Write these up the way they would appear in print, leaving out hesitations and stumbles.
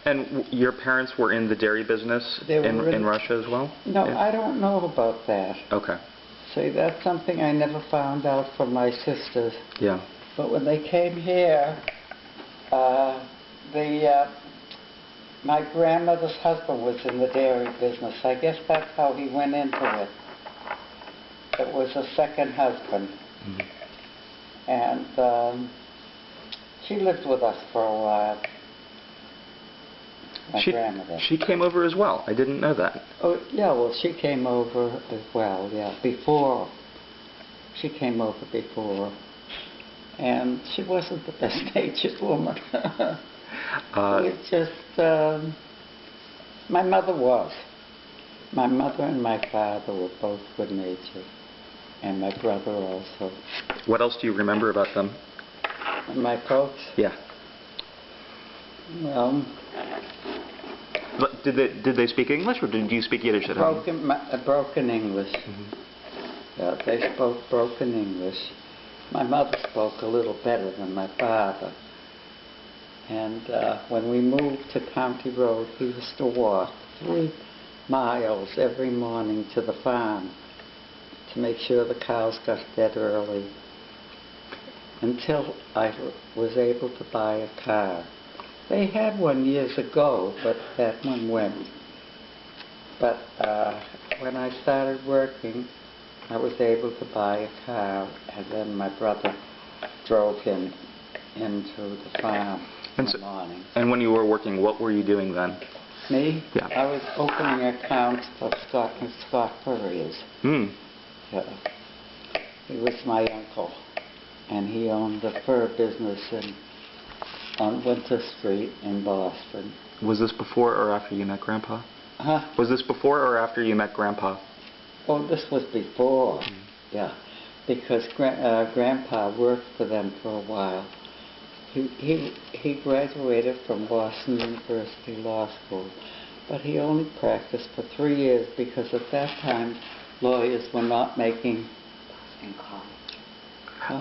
And your parents were in the dairy business in Russia as well? No, yeah. I don't know about that. Okay. See, that's something I never found out from my sisters. Yeah. But when they came here, my grandmother's husband was in the dairy business. I guess that's how he went into it. It was a second husband. Mm-hmm. And she lived with us for a while. My grandmother. She came over as well. I didn't know that. Oh, yeah, well, she came over as well, yeah, before. She came over before. And she wasn't the best-natured woman. It's just, my mother was. My mother and my father were both good-natured. And my brother also. What else do you remember about them? My folks? Yeah. Well... But did they speak English, or did you speak Yiddish at home? Broken English. Mm-hmm. Yeah, they spoke broken English. My mother spoke a little better than my father. And when we moved to County Road, he used to walk 3 miles every morning to the farm to make sure the cows got fed early, until I was able to buy a car. They had one years ago, but that one went. But when I started working, I was able to buy a car, and then my brother drove him into the farm in the morning. And when you were working, what were you doing then? Me? Yeah. I was opening accounts for Scott Furriers. Hmm. Yeah. He was my uncle, and he owned the fur business on Winter Street in Boston. Was this before or after you met Grandpa? Huh? Was this before or after you met Grandpa? Oh, this was before. Yeah, because Grandpa worked for them for a while. He graduated from Boston University Law School, but he only practiced for 3 years because at that time lawyers were not making... In college.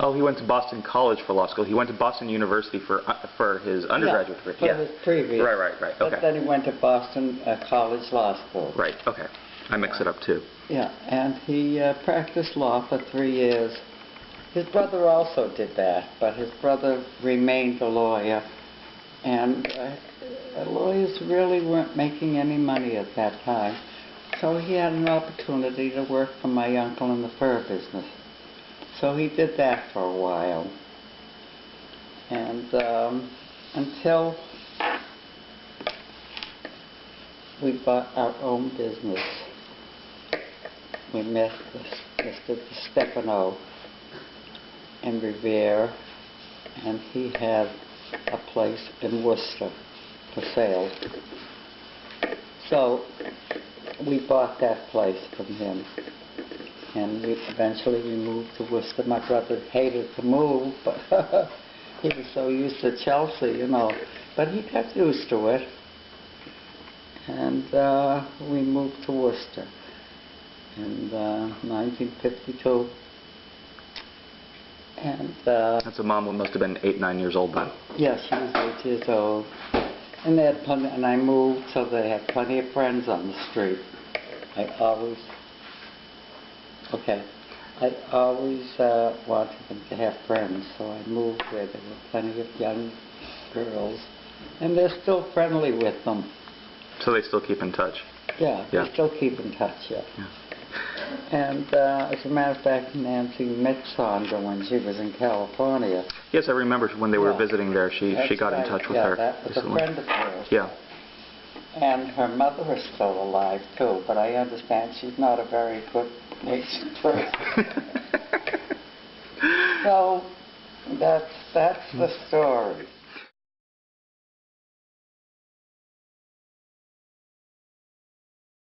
Oh, he went to Boston College for law school. He went to Boston University for his undergraduate degree. For his previous. Right. Okay. But then he went to Boston College Law School. Right. Okay. I mix it up too. Yeah, and he practiced law for 3 years. His brother also did that, but his brother remained a lawyer, and lawyers really weren't making any money at that time. So he had an opportunity to work for my uncle in the fur business. So he did that for a while. And until we bought our own business, we met Mr. Stefano in Revere, and he had a place in Worcester for sale. So we bought that place from him, and eventually we moved to Worcester. My brother hated to move, but he was so used to Chelsea, you know. But he got used to it, and we moved to Worcester in 1952. And that's a mom who must have been 8, 9 years old then. Yeah, she was 8 years old. And they had plenty, and I moved so they had plenty of friends on the street. I always wanted them to have friends, so I moved where there were plenty of young girls, and they're still friendly with them. So they still keep in touch? Yeah, they still keep in touch, yeah. And as a matter of fact, Nancy met Sandra when she was in California. Yes, I remember when they were visiting there, she got in touch with her. Yeah, that was a friend of hers. Yeah. And her mother is still alive too, but I understand she's not a very good-natured person. So that's the story.